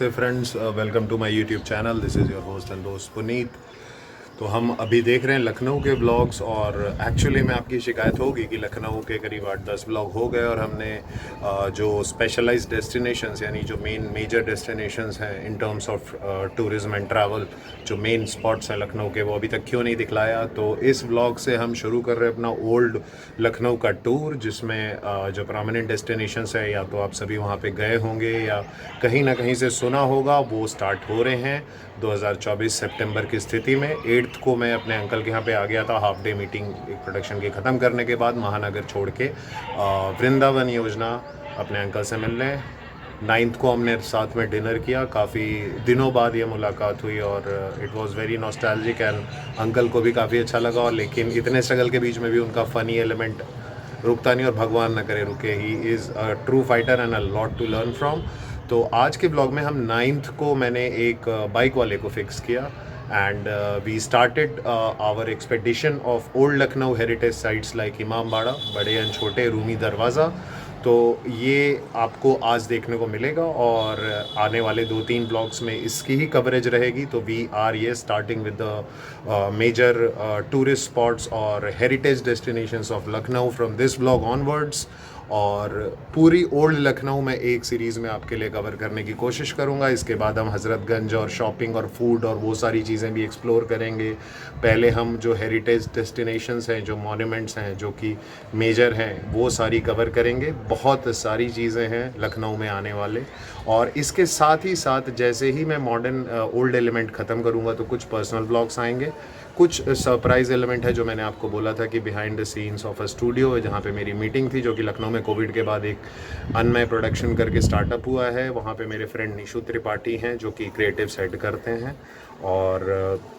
नमस्ते friends, welcome to my YouTube channel. This is your host and दोस्त पुनीत। तो हम अभी देख रहे हैं लखनऊ के ब्लॉग्स, और एक्चुअली में आपकी शिकायत होगी कि लखनऊ के करीब 8-10 ब्लॉग हो गए और हमने जो स्पेशलाइज्ड डेस्टिनेशंस यानी जो मेजर डेस्टिनेशंस हैं in terms of tourism and travel, जो मेन स्पॉट्स हैं लखनऊ के, वो अभी तक क्यों नहीं दिखलाया। तो इस ब्लॉग से हम शुरू कर रहे हैं अपना ओल्ड लखनऊ का टूर, जिसमें जो प्रोमिनेंट डेस्टिनेशंस है या तो आप सभी वहाँ पे गए होंगे या कहीं ना कहीं से सुना होगा, वो स्टार्ट हो रहे हैं 2024 सितंबर की स्थिति में। 8th को मैं अपने अंकल के यहाँ पे आ गया था हाफ डे मीटिंग एक प्रोडक्शन की ख़त्म करने के बाद, महानगर छोड़ के वृंदावन योजना अपने अंकल से मिलने। 9th को हमने साथ में डिनर किया, काफ़ी दिनों बाद ये मुलाकात हुई और it was very nostalgic and uncle को भी काफ़ी अच्छा लगा। और लेकिन इतने स्ट्रगल के बीच में भी उनका फ़नी एलिमेंट रुकता नहीं और भगवान न करे रुके। He is a true fighter and a lot to learn from. तो आज के ब्लॉग में हम 9th को मैंने एक बाइक वाले को फिक्स किया and we started our expedition of old Lucknow heritage sites like Imambara, बड़े एंड छोटे, रूमी दरवाज़ा। तो ये आपको आज देखने को मिलेगा और आने वाले 2-3 ब्लॉग्स में इसकी ही कवरेज रहेगी। तो वी आर ये starting with the major tourist spots और heritage destinations of Lucknow from this blog onwards. और पूरी ओल्ड लखनऊ में एक सीरीज़ में आपके लिए कवर करने की कोशिश करूंगा। इसके बाद हम हज़रतगंज और शॉपिंग और फूड और वो सारी चीज़ें भी एक्सप्लोर करेंगे। पहले हम जो हेरिटेज डेस्टिनेशंस हैं, जो मॉन्यूमेंट्स हैं, जो कि मेजर हैं, वो सारी कवर करेंगे। बहुत सारी चीज़ें हैं लखनऊ में आने वाले। और इसके साथ ही साथ जैसे ही मैं मॉडर्न ओल्ड एलिमेंट ख़त्म करूँगा तो कुछ पर्सनल ब्लॉग्स आएंगे, कुछ सरप्राइज एलिमेंट है जो मैंने आपको बोला था कि behind the scenes of a studio है जहाँ पे मेरी मीटिंग थी, जो कि लखनऊ में कोविड के बाद एक अनमय प्रोडक्शन करके स्टार्टअप हुआ है। वहाँ पे मेरे फ्रेंड निशु त्रिपाठी हैं जो कि क्रिएटिव सेट करते हैं और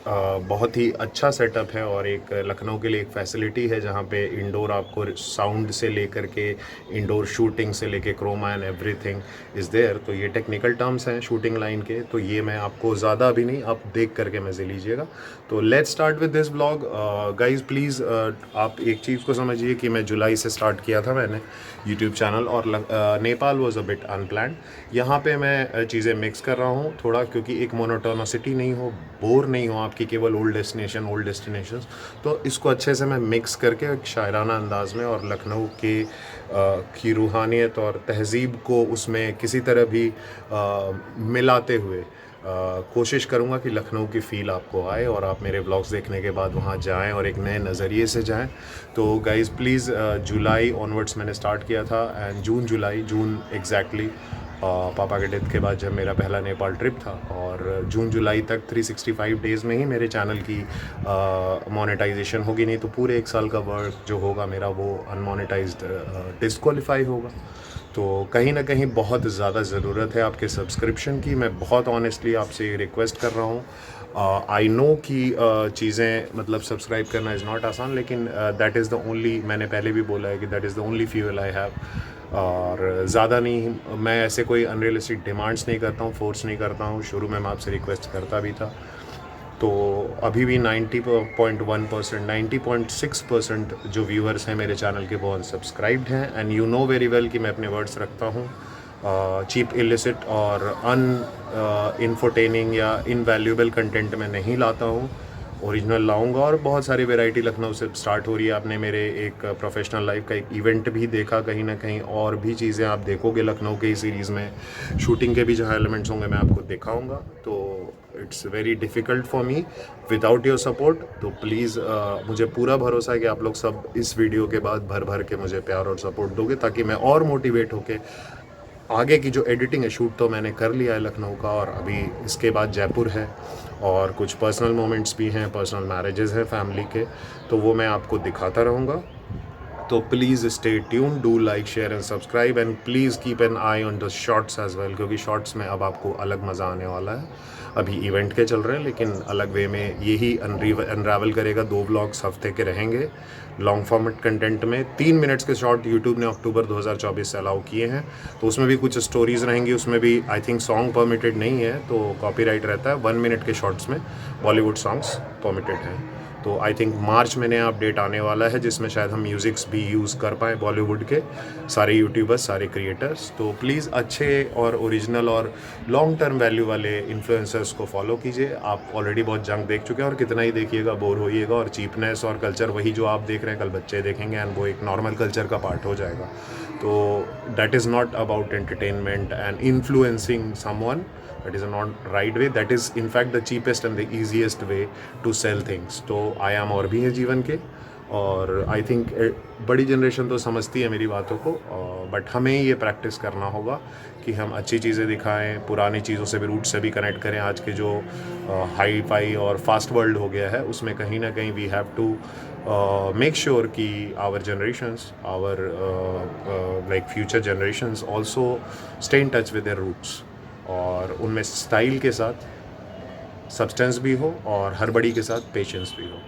बहुत ही अच्छा सेटअप है। और एक लखनऊ के लिए एक फैसिलिटी है जहाँ पे इंडोर आपको साउंड से लेकर के इंडोर शूटिंग से लेके chroma and everything is there. तो ये टेक्निकल टर्म्स हैं शूटिंग लाइन के, तो ये मैं आपको ज़्यादा अभी नहीं, आप देख करके मज़े लीजिएगा। तो let's start with this blog guys. Please आप एक चीज़ को समझिए कि मैं जुलाई से स्टार्ट किया था मैंने यूट्यूब चैनल, और Nepal was a bit unplanned. यहाँ पे मैं चीज़ें मिक्स कर रहा हूँ थोड़ा, क्योंकि एक मोनोटोनिसिटी नहीं हो, बोर नहीं हो आपकी केवल ओल्ड डेस्टिनेशंस। तो इसको अच्छे से मैं मिक्स करके एक शायराना अंदाज में और लखनऊ के की रूहानियत और तहज़ीब को उसमें किसी तरह भी मिलाते हुए कोशिश करूँगा कि लखनऊ की फ़ील आपको आए और आप मेरे ब्लॉग्स देखने के बाद वहाँ जाएं और एक नए नज़रिए से जाएं। तो गाइज़ प्लीज़, जुलाई ऑनवर्ड्स मैंने स्टार्ट किया था एंड जून एग्जैक्टली पापा के डेथ के बाद जब मेरा पहला नेपाल ट्रिप था, और जून जुलाई तक 365 डेज़ में ही मेरे चैनल की मोनेटाइजेशन होगी, नहीं तो पूरे 1 साल का वर्क जो होगा मेरा वो अनमोनेटाइज्ड डिस्क्वालीफाई होगा। तो कहीं ना कहीं बहुत ज़्यादा ज़रूरत है आपके सब्सक्रिप्शन की। मैं बहुत ऑनेस्टली आपसे रिक्वेस्ट कर रहा हूँ। आई नो कि चीज़ें मतलब सब्सक्राइब करना इज़ नॉट आसान, लेकिन दैट इज़ द ओनली, मैंने पहले भी बोला है कि that is the only fuel I have. और ज़्यादा नहीं, मैं ऐसे कोई अनरियलिस्टिक डिमांड्स नहीं करता हूँ, फोर्स नहीं करता हूँ। शुरू में मैं आपसे रिक्वेस्ट करता भी था। तो अभी भी 90.1%, 90.6% जो व्यूअर्स हैं मेरे चैनल के वो अनसब्सक्राइब्ड हैं। And you know very well कि मैं अपने वर्ड्स रखता हूँ। चीप, इलिसिट और इनफोटेनिंग या इनवैल्यूएबल कंटेंट में नहीं लाता हूँ, ओरिजिनल लाऊंगा। और बहुत सारी वैरायटी लखनऊ से स्टार्ट हो रही है। आपने मेरे एक प्रोफेशनल लाइफ का एक इवेंट भी देखा कहीं ना कहीं, और भी चीज़ें आप देखोगे लखनऊ के सीरीज़ में। शूटिंग के भी जहाँ एलिमेंट्स होंगे मैं आपको दिखाऊंगा। तो it's very difficult for me without your support. तो प्लीज़, मुझे पूरा भरोसा है कि आप लोग सब इस वीडियो के बाद भर भर के मुझे प्यार और सपोर्ट दोगे, ताकि मैं और मोटिवेट होके आगे की जो एडिटिंग है, शूट तो मैंने कर लिया है लखनऊ का, और अभी इसके बाद जयपुर है और कुछ पर्सनल मोमेंट्स भी हैं, पर्सनल मैरिजेस हैं फैमिली के, तो वो मैं आपको दिखाता रहूँगा। तो please stay tune, do like, share and subscribe, and please keep an eye on the shorts as well, क्योंकि शॉर्ट्स में अब आपको अलग मज़ा आने वाला है। अभी इवेंट के चल रहे हैं, लेकिन अलग वे में यही अनरावल करेगा। 2 व्लॉग्स हफ्ते के रहेंगे लॉन्ग फॉर्मेट कंटेंट में। 3 मिनट्स के शॉर्ट यूट्यूब ने अक्टूबर 2024 से अलाउ किए हैं, तो उसमें भी कुछ स्टोरीज़ रहेंगी। उसमें भी आई थिंक सॉन्ग परमिटेड नहीं है, तो कॉपीराइट रहता है। 1 मिनट के शॉर्ट्स में बॉलीवुड सॉन्ग्स परमिटेड हैं। तो आई थिंक मार्च में नया अपडेट आने वाला है जिसमें शायद हम म्यूज़िक्स भी यूज़ कर पाएँ बॉलीवुड के सारे यूट्यूबर्स, सारे क्रिएटर्स। तो प्लीज़ अच्छे और ओरिजिनल और लॉन्ग टर्म वैल्यू वाले इन्फ्लुएंसर्स को फॉलो कीजिए। आप ऑलरेडी बहुत जंक देख चुके हैं और कितना ही देखिएगा बोर होइएगा, और चीपनेस और कल्चर वही जो आप देख रहे हैं कल बच्चे देखेंगे एंड वो एक नॉर्मल कल्चर का पार्ट हो जाएगा। तो that is not about entertainment and influencing someone, that is a not right way, that is in fact the cheapest and the easiest way to sell things। तो आयाम और भी है जीवन के, और आई थिंक बड़ी जनरेशन तो समझती है मेरी बातों को, बट हमें ये प्रैक्टिस करना होगा कि हम अच्छी चीज़ें दिखाएं, पुरानी चीज़ों से भी, रूट से भी कनेक्ट करें। आज के जो हाई फाई और फास्ट वर्ल्ड हो गया है उसमें कहीं ना कहीं we have to make sure कि our generations, our like future generations also stay in touch with their roots, और उनमें स्टाइल के साथ सब्सटेंस भी हो और हड़बड़ी के साथ पेशेंस भी हो।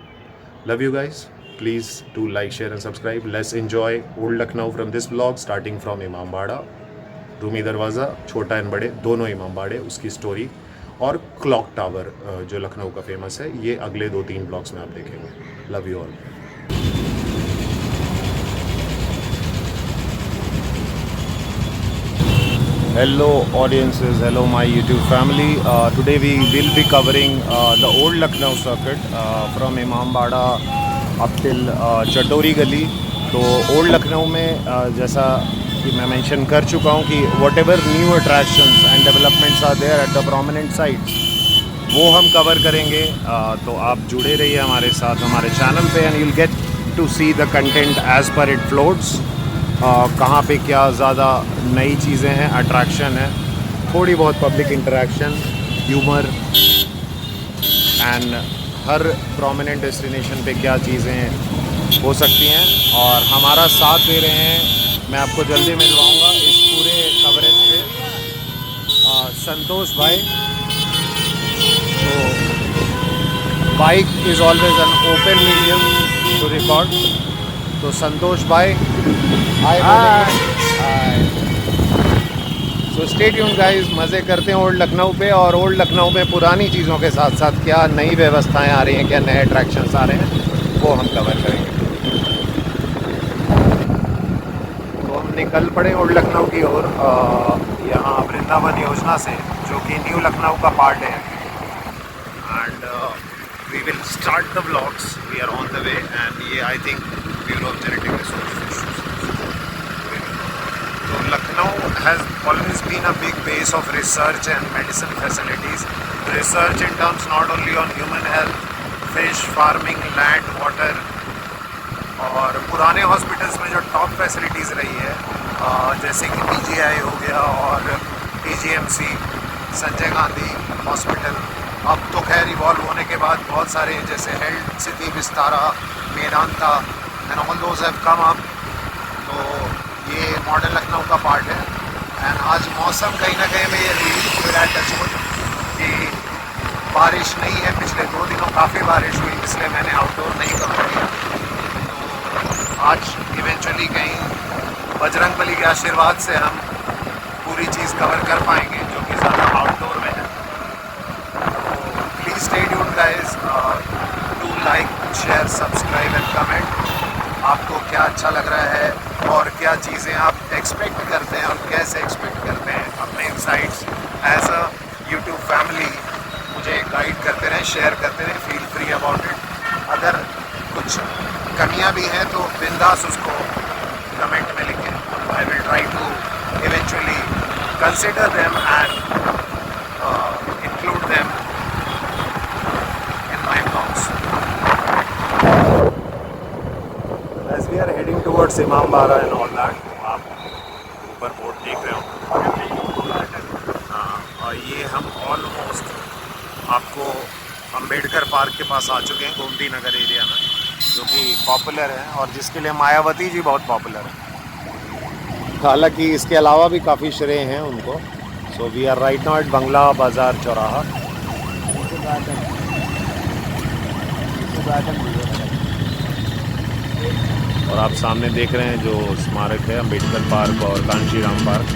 Love you guys, please do like, share and subscribe. Let's enjoy old Lucknow from this blog, starting from Imambara, Rumi दरवाज़ा, छोटा एंड बड़े दोनों इमामबाड़े, उसकी स्टोरी, और क्लॉक टावर जो लखनऊ का फेमस है। ये अगले 2-3 ब्लॉग्स में आप देखेंगे। Love you all. Hello audiences, hello my YouTube family. Today we will be covering the old Lucknow circuit from Imambada up till चटोरी गली। तो ओल्ड लखनऊ में जैसा कि मैं मेंशन कर चुका हूँ कि whatever new attractions and developments are there at the prominent sites, वो हम कवर करेंगे। तो आप जुड़े रहिए हमारे साथ हमारे चैनल पे, and you'll get to see the content as per it floats। कहाँ पे क्या ज़्यादा नई चीज़ें हैं, अट्रैक्शन है, थोड़ी बहुत public interaction, humour, and her prominent destination पे क्या चीज़ें हो सकती हैं, और हमारा साथ दे रहे हैं। मैं आपको जल्दी मिलवाऊंगा इस पूरे कवरेज पे संतोष भाई। तो bike is always an open medium to record. तो संतोष भाई, hi hi. So stay tuned guys, मज़े करते हैं ओल्ड लखनऊ पे, और ओल्ड लखनऊ में पुरानी चीज़ों के साथ साथ क्या नई व्यवस्थाएं आ रही हैं, क्या नए अट्रैक्शंस आ रहे हैं, वो हम कवर करेंगे। तो हम निकल पड़े ओल्ड लखनऊ की ओर, यहाँ वृंदावन योजना से, जो कि न्यू लखनऊ का पार्ट है, and we will start the vlogs, we are on the way. And ये I think bureau of genetic resource. So Lucknow has always been a big base of research and medicine facilities. Research in terms not only on human health, fish, farming, land, water, और पुराने hospitals में जो top facilities रही है, जैसे कि PGI हो गया और PGMC, संजय गांधी हॉस्पिटल, अब तो खैर इवॉल्व होने के बाद बहुत सारे जैसे health city, Vistara, Medanta, and all those have come up. तो ये मॉडर्न लखनऊ का पार्ट है। एंड आज मौसम कहीं ना कहीं में ये रिलीफ हो रहा है, टचवुड, कि बारिश नहीं है। पिछले 2 दिनों काफ़ी बारिश हुई, इसलिए मैंने आउटडोर नहीं कवर किया। तो आज इवेंचुअली कहीं बजरंगबली के आशीर्वाद से हम पूरी चीज़ कवर कर पाएंगे, जो कि ज़्यादा आउटडोर में है। तो please stay tuned guys, do like, share, subscribe and comment. आपको क्या अच्छा लग रहा है और क्या चीज़ें आप एक्सपेक्ट करते हैं और कैसे एक्सपेक्ट करते हैं। अपने insights as a YouTube family मुझे गाइड करते रहें, शेयर करते रहें, फील फ्री अबाउट इट। अगर कुछ कमियां भी हैं तो बिंदास उसको कमेंट में लिखें। I will try to eventually consider them and include them in my blogs. As we are heading towards Imambara and all that, आप ऊपर बोर्ड देख रहे हो। हाँ, और ये हम ऑलमोस्ट आपको अंबेडकर पार्क के पास आ चुके हैं, गोमती नगर एरिया में, जो कि पॉपुलर है और जिसके लिए मायावती जी बहुत पॉपुलर है। हालांकि इसके अलावा भी काफ़ी श्रेय हैं उनको। So we are right now at Bangla Bazaar चौराहा। और आप सामने देख रहे हैं जो स्मारक है, अंबेडकर पार्क और कांशीराम पार्क।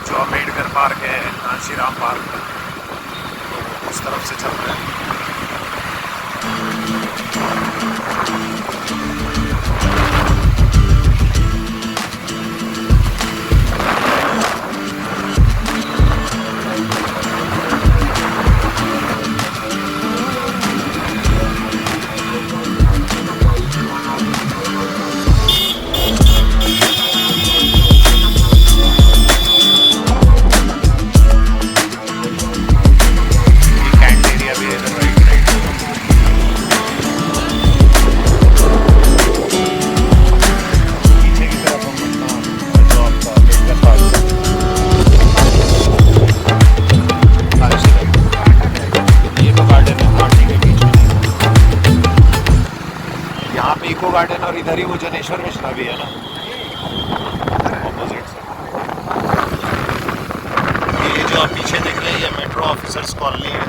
जो अम्बेडकर पार्क है, कांशी राम पार्क, तो उस तरफ से चल रहे हैं। इको गार्डन और इधर ही वो जनेश्वर मिश्रा भी है ना, ऑपोजिट से। ये जो आप पीछे देख रहे हैं ये मेट्रो ऑफिसर्स कॉलोनी है।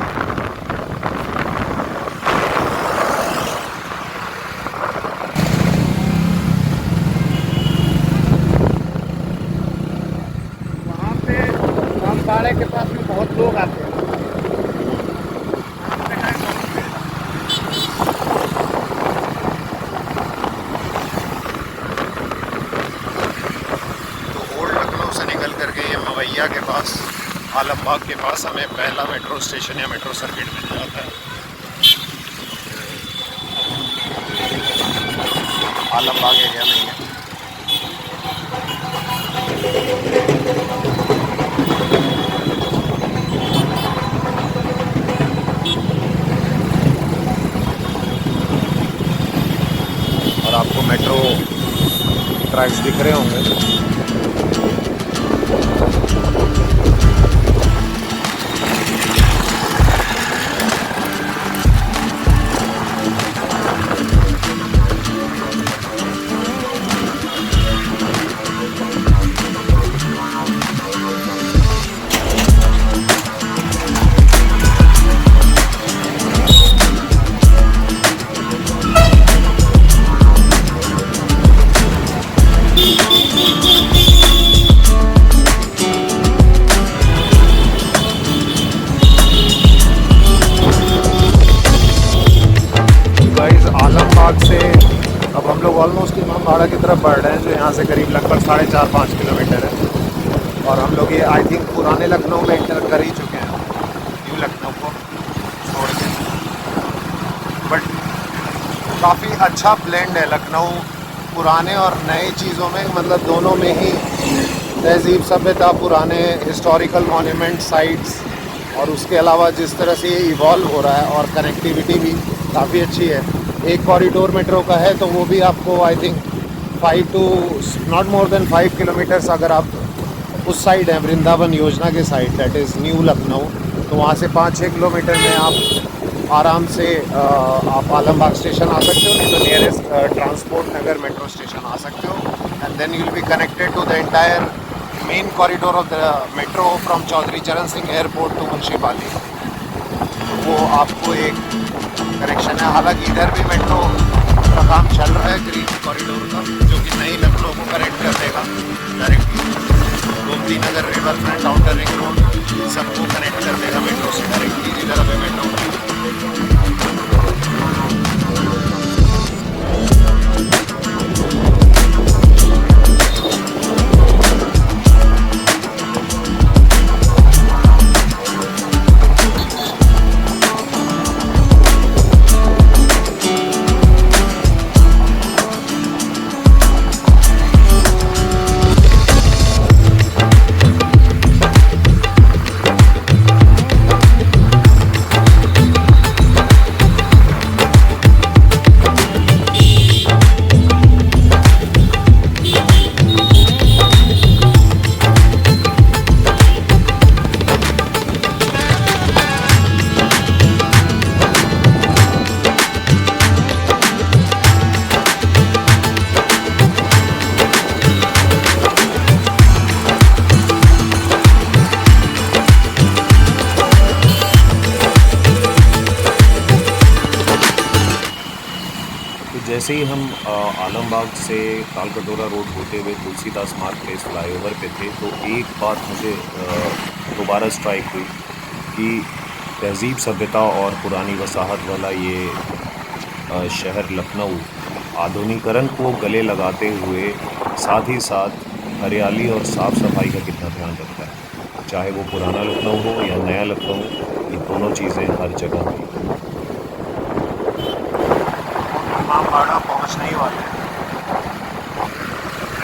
वहाँ पे रामबाड़े के पास में बहुत लोग आते हैं। मवैया के पास, आलमबाग के पास हमें पहला मेट्रो स्टेशन या मेट्रो सर्किट मिल जाता है। आलमबाग एरिया में ही है। और आपको मेट्रो ट्रैक्स दिख रहे होंगे। से अब हम लोग ऑलमोस्ट इमामबाड़ा की तरफ बढ़ रहे हैं, जो यहाँ से करीब लगभग 4.5-5 किलोमीटर है। और हम लोग ये आई थिंक पुराने लखनऊ में एंटर कर ही चुके हैं, न्यू लखनऊ को छोड़ के। बट काफ़ी अच्छा ब्लेंड है लखनऊ पुराने और नए चीज़ों में, मतलब दोनों में ही तहजीब सभ्यता, पुराने हिस्टोरिकल मॉन्यूमेंट साइट्स, और उसके अलावा जिस तरह से ये इवॉल्व हो रहा है और कनेक्टिविटी भी काफ़ी अच्छी है। एक कॉरिडोर मेट्रो का है तो वो भी आपको I think 5 to not more than 5 kilometres, अगर आप उस साइड हैं वृंदावन योजना के side, that is new Lucknow, तो वहाँ से 5-6 किलोमीटर में आप आराम से आप आलमबाग स्टेशन आ सकते हो, नहीं तो nearest transport Nagar metro station आ सकते हो। And then you will be connected to the entire main corridor of the metro from Chaudhary Charan Singh airport to Munshi Pali. वो आपको एक कनेक्शन है। हालांकि इधर भी मेट्रो का काम चल रहा है, ग्रीन कॉरिडोर का, जो कि नई लखनऊ को कनेक्ट कर देगा directly. Gomti Nagar, river front, outer ring road, सबको कनेक्ट कर देगा मेट्रो से डायरेक्टली जिधर अभी मेट्रो। जैसे ही हम आलमबाग से तालकटोरा रोड होते हुए तुलसीदास मार्ग प्लेस फ्लाईओवर पे थे, तो एक बात मुझे दोबारा स्ट्राइक हुई कि तहज़ीब सभ्यता और पुरानी वसाहत वाला ये शहर लखनऊ आधुनिकीकरण को गले लगाते हुए साथ ही साथ हरियाली और साफ़ सफाई का कितना ध्यान रखता है। चाहे वो पुराना लखनऊ हो या नया लखनऊ, ये दोनों चीज़ें हर जगह हैं। इमामबाड़ा पहुंचने ही वाले हैं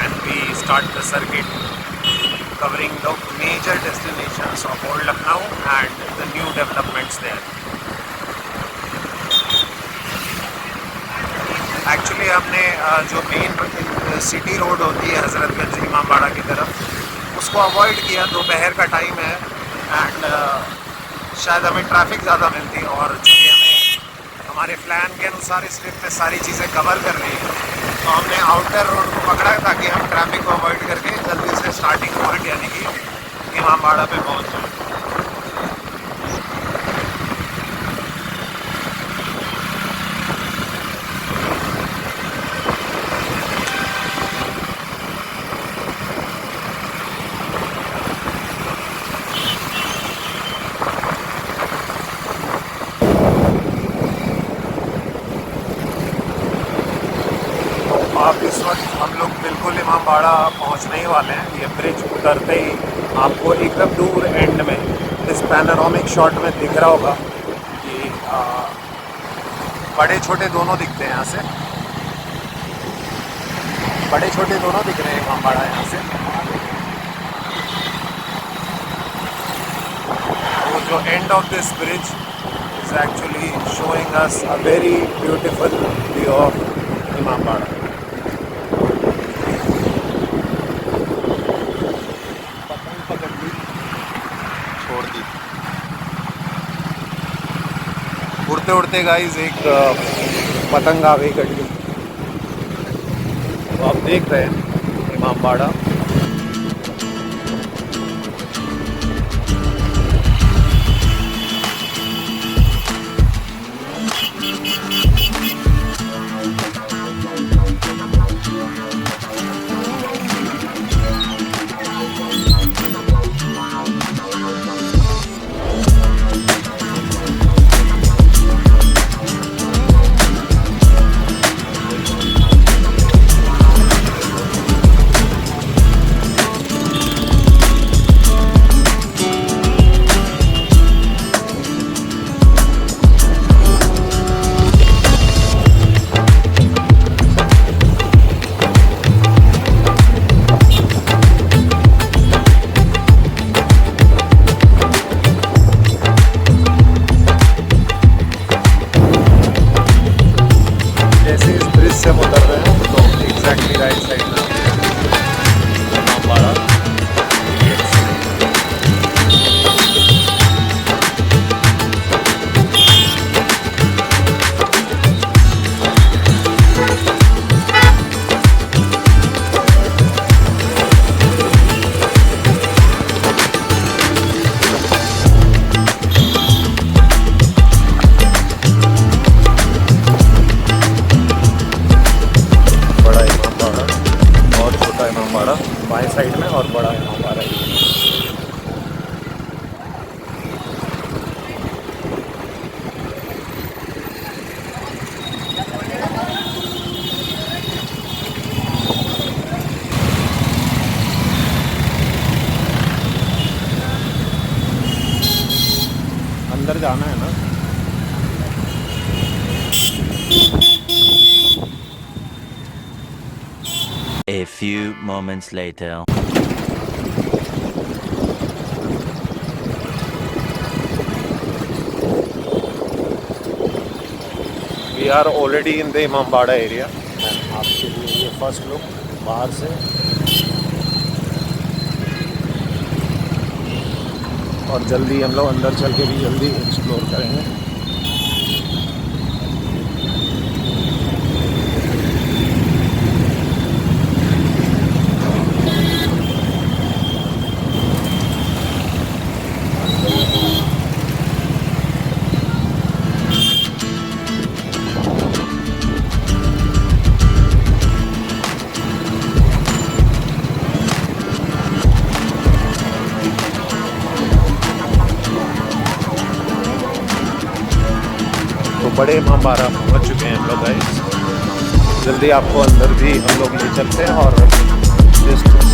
and we start the circuit covering the major destinations of old Lucknow and the new developments there. Actually हमने जो मेन सिटी रोड होती है हज़रतगंज इमामबाड़ा की तरफ, उसको अवॉइड किया। दोपहर का टाइम है एंड शायद हमें ट्रैफिक ज़्यादा मिलती है, और चूँकि हमें हमारे प्लान के अनुसार इस ट्रिप में सारी चीज़ें कवर करनी है, तो हमने आउटर रोड को पकड़ा ताकि हम ट्रैफिक को अवॉइड करके जल्दी से स्टार्टिंग पॉइंट यानी कि इमामबाड़ा पे पहुंच जाए। आप इस वक्त हम लोग बिल्कुल इमामबाड़ा पहुंचने ही वाले हैं। ये ब्रिज उतरते ही आपको एकदम दूर एंड में इस पैनोरामिक शॉट में दिख रहा होगा कि बड़े छोटे दोनों दिखते हैं यहाँ से, बड़े छोटे दोनों दिख रहे हैं इमामबाड़ा यहाँ से। वो जो end of this bridge is actually showing us a very beautiful view of Imambara. उड़ते उड़ते गाइस एक पतंग आ गई गड्डी, तो आप देख रहे हैं इमामबाड़ा। बाएं साइड में और बड़ा इमामबाड़ा है। अंदर जाना है ना। A few moments later. We are already in the Imambara area. आपके लिए ये फर्स्ट लुक बाहर से, और जल्दी हम लोग अंदर चल के भी जल्दी एक्सप्लोर करेंगे। बड़े इमामबाड़ा पहुँच चुके हैं हम लोग गाइस। जल्दी आपको अंदर भी हम लोग ले चलते हैं और जस्ट